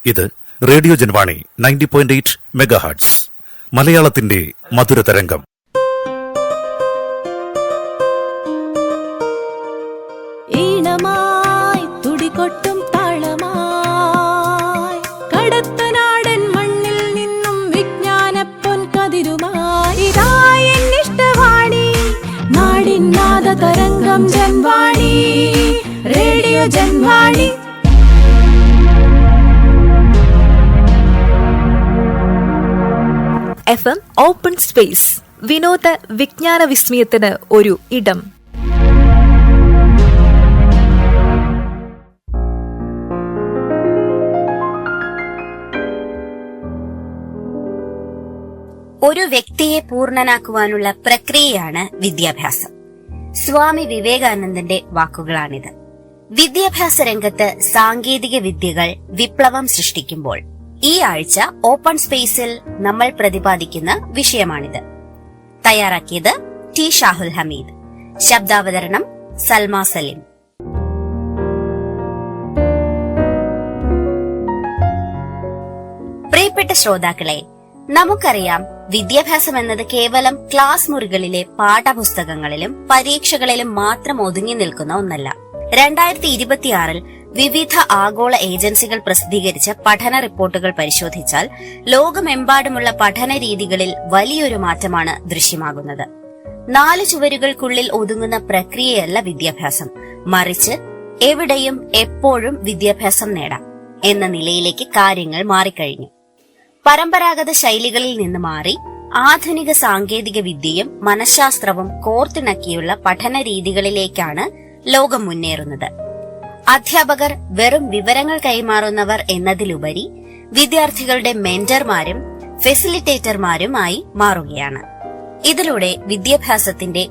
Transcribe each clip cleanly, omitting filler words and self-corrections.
ഇത് radio Janvani 90.8 megahertz, മലയാളത്തിന്റെ മധുരതരംഗം. ഈണമായി തുടികൊട്ടും താളമായി കടത്തനാടൻ മണ്ണിൽ നിന്നും വിജ്ഞാനപ്പൊൻ കതിരുമായി ഇഷ്ടവാണി നാടിൻ നാദതരംഗം Janvani, radio Janvani. FM open space, വിനോദ വിജ്ഞാന വിസ്മയത്തിന് ഒരു ഇടം. ഒരു വ്യക്തിയെ പൂർണ്ണനാക്കുവാനുള്ള പ്രക്രിയയാണ് വിദ്യാഭ്യാസം. സ്വാമി വിവേകാനന്ദന്റെ വാക്കുകളാണിത്. വിദ്യാഭ്യാസ രംഗത്ത് സാങ്കേതിക വിദ്യകൾ വിപ്ലവം സൃഷ്ടിക്കുമ്പോൾ ഈ ആഴ്ച ഓപ്പൺ സ്പേസിൽ നമ്മൾ പ്രതിപാദിക്കുന്ന വിഷയമാണിത്. തയ്യാറാക്കിയത് ടി ഷാഹുൽ ഹമീദ്, ശബ്ദാവതരണം സൽമ സലിം. പ്രിയപ്പെട്ട ശ്രോതാക്കളെ, നമുക്കറിയാം, വിദ്യാഭ്യാസം എന്നത് കേവലം ക്ലാസ് മുറികളിലെ പാഠപുസ്തകങ്ങളിലും പരീക്ഷകളിലും മാത്രം ഒതുങ്ങി നിൽക്കുന്ന ഒന്നല്ല. 2026 വിവിധ ആഗോള ഏജൻസികൾ പ്രസിദ്ധീകരിച്ച പഠന റിപ്പോർട്ടുകൾ പരിശോധിച്ചാൽ ലോകമെമ്പാടുമുള്ള പഠന രീതികളിൽ വലിയൊരു മാറ്റമാണ് ദൃശ്യമാകുന്നത്. 4 ചുവരുകൾക്കുള്ളിൽ ഒതുങ്ങുന്ന പ്രക്രിയയല്ല വിദ്യാഭ്യാസം, മറിച്ച് എവിടെയും എപ്പോഴും വിദ്യാഭ്യാസം നേടാം എന്ന നിലയിലേക്ക് കാര്യങ്ങൾ മാറിക്കഴിഞ്ഞു. പരമ്പരാഗത ശൈലികളിൽ നിന്ന് മാറി ആധുനിക സാങ്കേതിക വിദ്യയും മനഃശാസ്ത്രവും കോർത്തിണക്കിയുള്ള പഠന രീതികളിലേക്കാണ് ലോകം മുന്നേറുന്നത്. അധ്യാപകർ വെറും വിവരങ്ങൾ കൈമാറുന്നവർ എന്നതിലുപരി വിദ്യാർത്ഥികളുടെ മെന്റർമാരും ഫെസിലിറ്റേറ്റർമാരുമായി മാറുകയാണ്. ഇതിലൂടെ വിദ്യാഭ്യാസത്തിന്റെ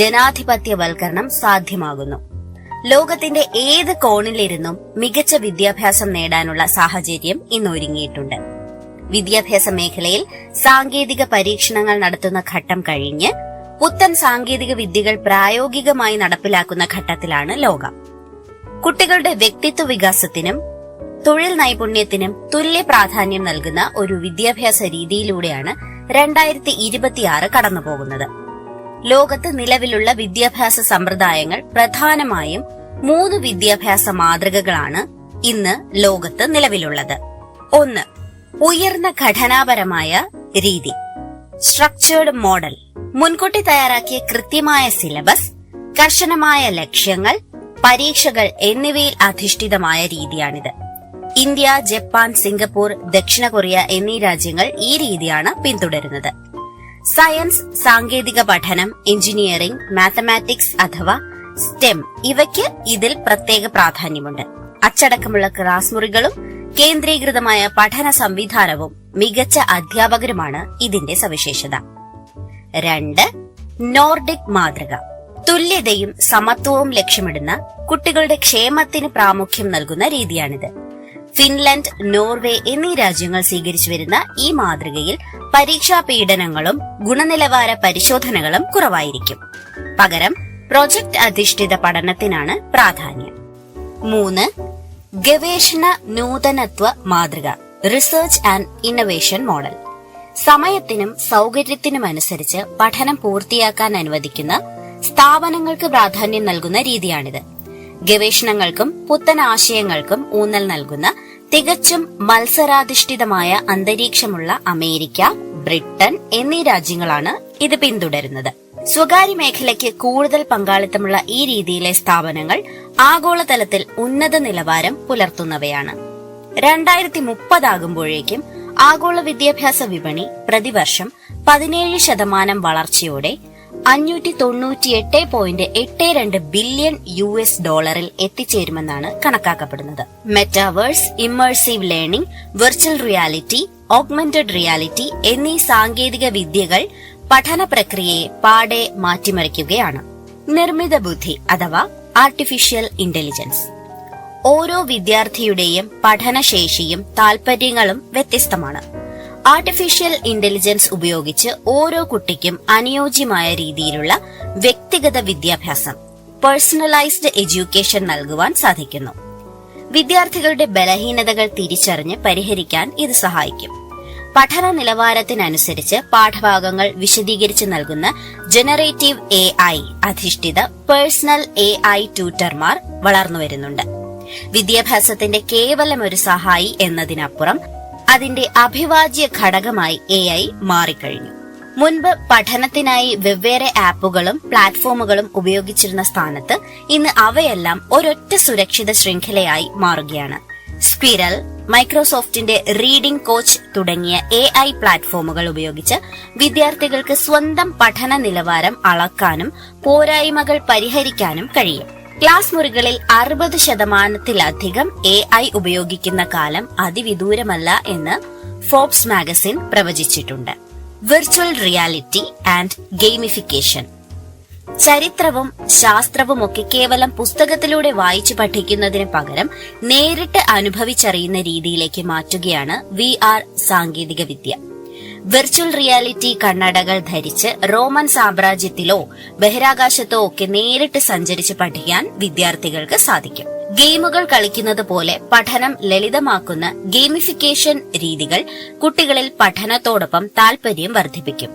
ജനാധിപത്യവൽക്കരണം സാധ്യമാകുന്നു. ലോകത്തിന്റെ ഏത് കോണിലിരുന്നും മികച്ച വിദ്യാഭ്യാസം നേടാനുള്ള സാഹചര്യം ഇന്നൊരുങ്ങിയിട്ടുണ്ട്. വിദ്യാഭ്യാസ മേഖലയിൽ സാങ്കേതിക പരീക്ഷണങ്ങൾ നടത്തുന്ന ഘട്ടം കഴിഞ്ഞ് പുത്തൻ സാങ്കേതിക വിദ്യകൾ പ്രായോഗികമായി നടപ്പിലാക്കുന്ന ഘട്ടത്തിലാണ് ലോകം. കുട്ടികളുടെ വ്യക്തിത്വ വികാസത്തിനും തൊഴിൽ നൈപുണ്യത്തിനും തുല്യ പ്രാധാന്യം നൽകുന്ന ഒരു വിദ്യാഭ്യാസ രീതിയിലൂടെയാണ് 2026 കടന്നുപോകുന്നത്. ലോകത്ത് നിലവിലുള്ള വിദ്യാഭ്യാസ സമ്പ്രദായങ്ങൾ പ്രധാനമായും 3 വിദ്യാഭ്യാസ മാതൃകകളാണ് ഇന്ന് ലോകത്ത് നിലവിലുള്ളത്. 1. ഉയർന്ന ഘടനാപരമായ രീതി, സ്ട്രക്ചേർഡ് മോഡൽ. മുൻകൂട്ടി തയ്യാറാക്കിയ കൃത്യമായ സിലബസ്, കർശനമായ ലക്ഷ്യങ്ങൾ, പരീക്ഷകൾ എന്നിവയിൽ അധിഷ്ഠിതമായ രീതിയാണിത്. ഇന്ത്യ, ജപ്പാൻ, സിംഗപ്പൂർ, ദക്ഷിണ കൊറിയ എന്നീ രാജ്യങ്ങൾ ഈ രീതിയാണ് പിന്തുടരുന്നത്. സയൻസ്, സാങ്കേതിക പഠനം, എഞ്ചിനീയറിംഗ്, മാത്തമാറ്റിക്സ് അഥവാ സ്റ്റെം ഇവയ്ക്ക് ഇതിൽ പ്രത്യേക പ്രാധാന്യമുണ്ട്. അച്ചടക്കമുള്ള ക്ലാസ് മുറികളും കേന്ദ്രീകൃതമായ പഠന സംവിധാനവും മികച്ച അധ്യാപകരുമാണ് ഇതിന്റെ സവിശേഷത. 2. നോർഡിക് മാതൃക. തുല്യതയും സമത്വവും ലക്ഷ്യമിടുന്ന, കുട്ടികളുടെ ക്ഷേമത്തിന് പ്രാമുഖ്യം നൽകുന്ന രീതിയാണിത്. ഫിൻലൻഡ്, നോർവേ എന്നീ രാജ്യങ്ങൾ സ്വീകരിച്ചു വരുന്ന ഈ മാതൃകയിൽ പരീക്ഷാ പീഡനങ്ങളും ഗുണനിലവാര പരിശോധനകളും കുറവായിരിക്കും. പകരം പ്രൊജക്ട് അധിഷ്ഠിത പഠനത്തിനാണ് പ്രാധാന്യം. 3. ഗവേഷണ നൂതനത്വ മാതൃക, റിസർച്ച് ആൻഡ് ഇന്നൊവേഷൻ മോഡൽ. സമയത്തിനും സൌകര്യത്തിനുമനുസരിച്ച് പഠനം പൂർത്തിയാക്കാൻ അനുവദിക്കുന്ന, സ്ഥാപനങ്ങൾക്ക് പ്രാധാന്യം നൽകുന്ന രീതിയാണിത്. ഗവേഷണങ്ങൾക്കും പുത്തൻ ആശയങ്ങൾക്കും ഊന്നൽ നൽകുന്ന, തികച്ചും മത്സരാധിഷ്ഠിതമായ അന്തരീക്ഷമുള്ള അമേരിക്ക, ബ്രിട്ടൻ എന്നീ രാജ്യങ്ങളാണ് ഇത് പിന്തുടരുന്നത്. സ്വകാര്യ മേഖലയ്ക്ക് കൂടുതൽ പങ്കാളിത്തമുള്ള ഈ രീതിയിലെ സ്ഥാപനങ്ങൾ ആഗോളതലത്തിൽ ഉന്നത നിലവാരം പുലർത്തുന്നവയാണ്. 2030 ആകുമ്പോഴേക്കും ആഗോള വിദ്യാഭ്യാസ വിപണി പ്രതിവർഷം 17% വളർച്ചയോടെ $598.82 ബില്യൺ എത്തിച്ചേരുമെന്നാണ് കണക്കാക്കപ്പെടുന്നത്. Metaverse, immersive learning, virtual reality, augmented reality എന്നീ സാങ്കേതിക വിദ്യകൾ പഠന പ്രക്രിയയെ പാടെ മാറ്റിമറിക്കുകയാണ്. നിർമ്മിത ബുദ്ധി അഥവാ ആർട്ടിഫിഷ്യൽ ഇന്റലിജൻസ്. ഓരോ വിദ്യാർത്ഥിയുടെയും പഠനശേഷിയും താൽപര്യങ്ങളും വ്യത്യസ്തമാണ്. ആർട്ടിഫിഷ്യൽ ഇന്റലിജൻസ് ഉപയോഗിച്ച് ഓരോ കുട്ടിക്കും അനുയോജ്യമായ രീതിയിലുള്ള വ്യക്തിഗത വിദ്യാഭ്യാസം, പേഴ്സണലൈസ്ഡ് എഡ്യൂക്കേഷൻ നൽകുവാൻ സാധിക്കുന്നു. വിദ്യാർത്ഥികളുടെ ബലഹീനതകൾ തിരിച്ചറിഞ്ഞ് പരിഹരിക്കാൻ ഇത് സഹായിക്കും. പഠന നിലവാരത്തിനനുസരിച്ച് പാഠഭാഗങ്ങൾ വിശദീകരിച്ച് നൽകുന്ന ജനറേറ്റീവ് AI അധിഷ്ഠിത പേഴ്സണൽ AI ട്യൂട്ടർമാർ വളർന്നുവരുന്നുണ്ട്. വിദ്യാഭ്യാസത്തിന്റെ കേവലം ഒരു സഹായി എന്നതിനപ്പുറം അതിന്റെ അഭിവാജ്യ ഘടകമായി AI മാറിക്കഴിഞ്ഞു. മുൻപ് പഠനത്തിനായി വെവ്വേറെ ആപ്പുകളും പ്ലാറ്റ്ഫോമുകളും ഉപയോഗിച്ചിരുന്ന സ്ഥാനത്ത് ഇന്ന് അവയെല്ലാം ഒരൊറ്റ സുരക്ഷിത ശൃംഖലയായി മാറുകയാണ്. സ്ക്വിറൽ, മൈക്രോസോഫ്റ്റിന്റെ റീഡിംഗ് കോച്ച് തുടങ്ങിയ AI പ്ലാറ്റ്ഫോമുകൾ ഉപയോഗിച്ച് വിദ്യാർത്ഥികൾക്ക് സ്വന്തം പഠന നിലവാരം അളക്കാനും പോരായ്മകൾ പരിഹരിക്കാനും കഴിയും. ക്ലാസ് മുറികളിൽ 60% AI ഉപയോഗിക്കുന്ന കാലം അതിവിദൂരമല്ല എന്ന് ഫോബ്സ് മാഗസിൻ പ്രവചിച്ചിട്ടുണ്ട്. Virtual reality and gamification. ചരിത്രവും ശാസ്ത്രവുമൊക്കെ കേവലം പുസ്തകത്തിലൂടെ വായിച്ചു പഠിക്കുന്നതിന് പകരം നേരിട്ട് അനുഭവിച്ചറിയുന്ന രീതിയിലേക്ക് മാറ്റുകയാണ് VR സാങ്കേതിക വിദ്യ. വിർച്വൽ റിയാലിറ്റി കണ്ണടകൾ ധരിച്ച് റോമൻ സാമ്രാജ്യത്തിലോ ബഹിരാകാശത്തോ ഒക്കെ നേരിട്ട് സഞ്ചരിച്ച് പഠിക്കാൻ വിദ്യാർത്ഥികൾക്ക് സാധിക്കും. ഗെയിമുകൾ കളിക്കുന്നത് പോലെ പഠനം ലളിതമാക്കുന്ന ഗെയിമിഫിക്കേഷൻ രീതികൾ കുട്ടികളിൽ പഠനത്തോടൊപ്പം താൽപര്യം വർദ്ധിപ്പിക്കും.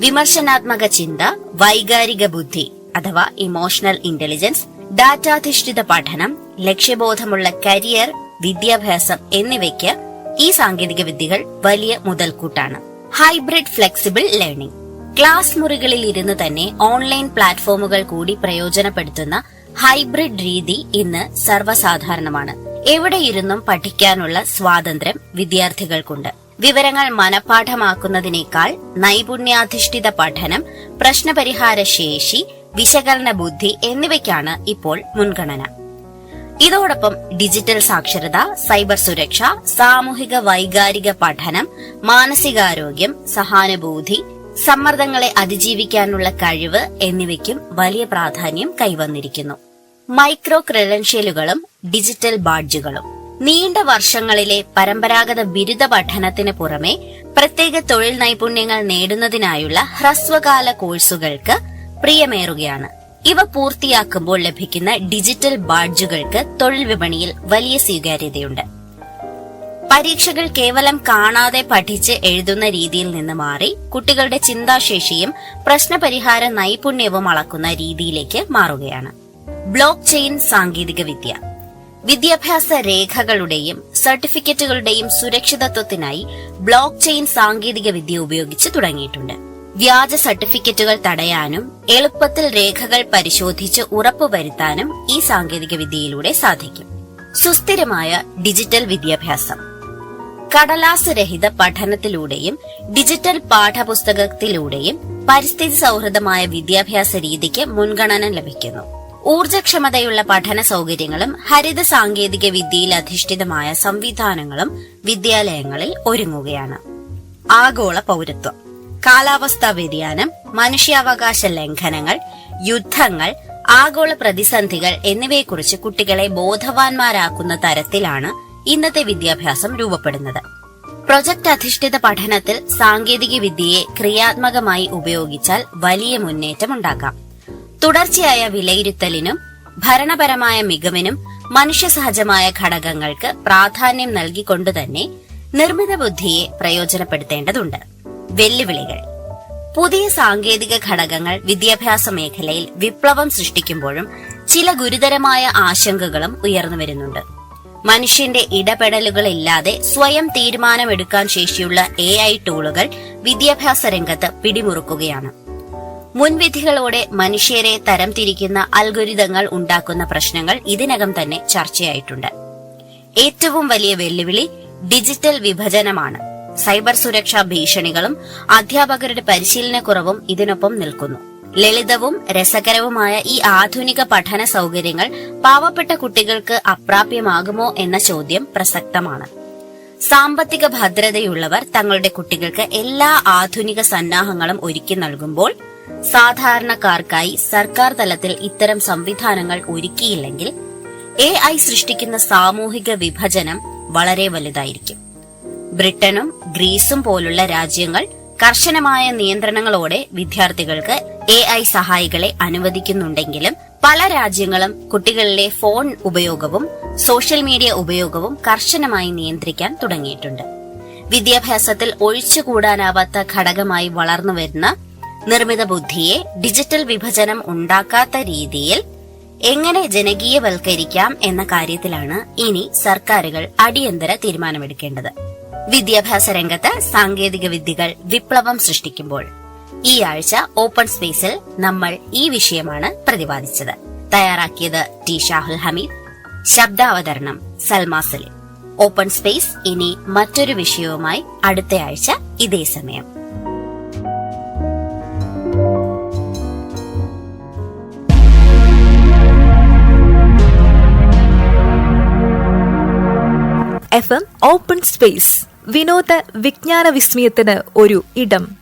വിമർശനാത്മക ചിന്ത, വൈകാരിക ബുദ്ധി അഥവാ ഇമോഷണൽ ഇന്റലിജൻസ്, ഡാറ്റാധിഷ്ഠിത പഠനം, ലക്ഷ്യബോധമുള്ള കരിയർ, വിദ്യാഭ്യാസം എന്നിവയ്ക്ക് ഈ സാങ്കേതിക വിദ്യകൾ വലിയ മുതൽക്കൂട്ടാണ്. Hybrid flexible learning. ക്ലാസ് മുറികളിൽ ഇരുന്ന് തന്നെ ഓൺലൈൻ പ്ലാറ്റ്ഫോമുകൾ കൂടി പ്രയോജനപ്പെടുത്തുന്ന ഹൈബ്രിഡ് രീതി ഇന്ന് സർവ്വസാധാരണമാണ്. എവിടെയിരുന്നും പഠിക്കാനുള്ള സ്വാതന്ത്ര്യം വിദ്യാർത്ഥികൾക്കുണ്ട്. വിവരങ്ങൾ മനഃപാഠമാക്കുന്നതിനേക്കാൾ നൈപുണ്യാധിഷ്ഠിത പഠനം, പ്രശ്നപരിഹാര ശേഷി, വിശകലന ബുദ്ധി എന്നിവയ്ക്കാണ് ഇപ്പോൾ മുൻഗണന. ഇതോടൊപ്പം ഡിജിറ്റൽ സാക്ഷരത, സൈബർ സുരക്ഷ, സാമൂഹിക വൈകാരിക പഠനം, മാനസികാരോഗ്യം, സഹാനുഭൂതി, സമ്മർദ്ദങ്ങളെ അതിജീവിക്കാനുള്ള കഴിവ് എന്നിവയ്ക്കും വലിയ പ്രാധാന്യം കൈവന്നിരിക്കുന്നു. Micro ക്രെഡൻഷ്യലുകളും digital ബാഡ്ജുകളും. നീണ്ട വർഷങ്ങളിലെ പരമ്പരാഗത ബിരുദ പഠനത്തിന് പുറമെ പ്രത്യേക തൊഴിൽ നൈപുണ്യങ്ങൾ നേടുന്നതിനായുള്ള ഹ്രസ്വകാല കോഴ്സുകൾക്ക് പ്രിയമേറുകയാണ്. ഇവ പൂർത്തിയാക്കുമ്പോൾ ലഭിക്കുന്ന ഡിജിറ്റൽ ബാഡ്ജുകൾക്ക് തൊഴിൽ വിപണിയിൽ വലിയ സ്വീകാര്യതയുണ്ട്. പരീക്ഷകൾ കേവലം കാണാതെ പഠിച്ച് എഴുതുന്ന രീതിയിൽ നിന്ന് മാറി കുട്ടികളുടെ ചിന്താശേഷിയും പ്രശ്നപരിഹാര നൈപുണ്യവും അളക്കുന്ന രീതിയിലേക്ക് മാറുകയാണ്. ബ്ലോക്ക് ചെയിൻ സാങ്കേതിക വിദ്യ. വിദ്യാഭ്യാസ രേഖകളുടെയും സർട്ടിഫിക്കറ്റുകളുടെയും സുരക്ഷിതത്വത്തിനായി ബ്ലോക്ക് ചെയിൻ സാങ്കേതിക വിദ്യ ഉപയോഗിച്ച് തുടങ്ങിയിട്ടുണ്ട്. വ്യാജ സർട്ടിഫിക്കറ്റുകൾ തടയാനും എളുപ്പത്തിൽ രേഖകൾ പരിശോധിച്ച് ഉറപ്പുവരുത്താനും ഈ സാങ്കേതിക വിദ്യയിലൂടെ സാധിക്കും. സുസ്ഥിരമായ ഡിജിറ്റൽ വിദ്യാഭ്യാസം. കടലാസ് രഹിത പഠനത്തിലൂടെയും ഡിജിറ്റൽ പാഠപുസ്തകത്തിലൂടെയും പരിസ്ഥിതി സൌഹൃദമായ വിദ്യാഭ്യാസ രീതിക്ക് മുൻഗണന ലഭിക്കുന്നു. ഊർജ്ജക്ഷമതയുള്ള പഠന സൌകര്യങ്ങളും ഹരിത സാങ്കേതിക വിദ്യയിൽ അധിഷ്ഠിതമായ സംവിധാനങ്ങളും വിദ്യാലയങ്ങളിൽ ഒരുങ്ങുകയാണ്. ആഗോള പൌരത്വം. കാലാവസ്ഥാ വ്യതിയാനം, മനുഷ്യാവകാശ ലംഘനങ്ങൾ, യുദ്ധങ്ങൾ, ആഗോള പ്രതിസന്ധികൾ എന്നിവയെക്കുറിച്ച് കുട്ടികളെ ബോധവാന്മാരാക്കുന്ന തരത്തിലാണ് ഇന്നത്തെ വിദ്യാഭ്യാസം രൂപപ്പെടുന്നത്. പ്രൊജക്ട് അധിഷ്ഠിത പഠനത്തിൽ സാങ്കേതിക വിദ്യയെ ക്രിയാത്മകമായി ഉപയോഗിച്ചാൽ വലിയ മുന്നേറ്റമുണ്ടാക്കാം. തുടർച്ചയായ വിലയിരുത്തലിനും ഭരണപരമായ മികവിനും മനുഷ്യസഹജമായ ഘടകങ്ങൾക്ക് പ്രാധാന്യം നൽകിക്കൊണ്ടുതന്നെ നിർമ്മിത ബുദ്ധിയെ പ്രയോജനപ്പെടുത്തേണ്ടതുണ്ട്. വെല്ലുവിളികൾ. പുതിയ സാങ്കേതിക ഘടകങ്ങൾ വിദ്യാഭ്യാസ മേഖലയിൽ വിപ്ലവം സൃഷ്ടിക്കുമ്പോഴും ചില ഗുരുതരമായ ആശങ്കകളും ഉയർന്നുവരുന്നുണ്ട്. മനുഷ്യന്റെ ഇടപെടലുകളില്ലാതെ സ്വയം തീരുമാനമെടുക്കാൻ ശേഷിയുള്ള AI ടൂളുകൾ വിദ്യാഭ്യാസ രംഗത്ത് പിടിമുറുക്കുകയാണ്. മുൻവിധികളോടെ മനുഷ്യരെ തരംതിരിക്കുന്ന അൽഗോരിതങ്ങൾ ഉണ്ടാക്കുന്ന പ്രശ്നങ്ങൾ ഇതിനകം തന്നെ ചർച്ചയായിട്ടുണ്ട്. ഏറ്റവും വലിയ വെല്ലുവിളി ഡിജിറ്റൽ വിഭജനമാണ്. സൈബർ സുരക്ഷാ ഭീഷണികളും അധ്യാപകരുടെ പരിശീലനക്കുറവും ഇതിനൊപ്പം നിൽക്കുന്നു. ലളിതവും രസകരവുമായ ഈ ആധുനിക പഠന സൌകര്യങ്ങൾ പാവപ്പെട്ട കുട്ടികൾക്ക് അപ്രാപ്യമാകുമോ എന്ന ചോദ്യം പ്രസക്തമാണ്. സാമ്പത്തിക ഭദ്രതയുള്ളവർ തങ്ങളുടെ കുട്ടികൾക്ക് എല്ലാ ആധുനിക സന്നാഹങ്ങളും ഒരുക്കി നൽകുമ്പോൾ സാധാരണക്കാർക്കായി സർക്കാർ തലത്തിൽ ഇത്തരം സംവിധാനങ്ങൾ ഒരുക്കിയില്ലെങ്കിൽ AI സൃഷ്ടിക്കുന്ന സാമൂഹിക വിഭജനം വളരെ വലുതായിരിക്കും. ബ്രിട്ടനും ഗ്രീസും പോലുള്ള രാജ്യങ്ങൾ കർശനമായ നിയന്ത്രണങ്ങളോടെ വിദ്യാർത്ഥികൾക്ക് AI സഹായികളെ അനുവദിക്കുന്നുണ്ടെങ്കിലും പല രാജ്യങ്ങളും കുട്ടികളിലെ ഫോൺ ഉപയോഗവും സോഷ്യൽ മീഡിയ ഉപയോഗവും കർശനമായി നിയന്ത്രിക്കാൻ തുടങ്ങിയിട്ടുണ്ട്. വിദ്യാഭ്യാസത്തിൽ ഒഴിച്ചുകൂടാനാവാത്ത ഘടകമായി വളർന്നുവരുന്ന നിർമ്മിത ബുദ്ധിയെ ഡിജിറ്റൽ വിഭജനം ഉണ്ടാക്കാത്ത രീതിയിൽ എങ്ങനെ ജനകീയവൽക്കരിക്കാം എന്ന കാര്യത്തിലാണ് ഇനി സർക്കാരുകൾ അടിയന്തര തീരുമാനമെടുക്കേണ്ടത്. വിദ്യാഭ്യാസ രംഗത്ത് സാങ്കേതിക വിദ്യകൾ വിപ്ലവം സൃഷ്ടിക്കുമ്പോൾ ഈ ആഴ്ച ഓപ്പൺ സ്പേസിൽ നമ്മൾ ഈ വിഷയമാണ് പ്രതിപാദിച്ചത്. തയ്യാറാക്കിയത് ടി ഷാഹുൽ ഹമീദ്, ശബ്ദാവതരണം സൽമ സലിം. ഓപ്പൺ സ്പേസ് ഇനി മറ്റൊരു വിഷയവുമായി അടുത്തയാഴ്ച ഇതേ സമയം. FM ഓപ്പൺ സ്പേസ്, വിനോദ വിജ്ഞാന വിസ്മയത്തിന് ഒരു ഇടം.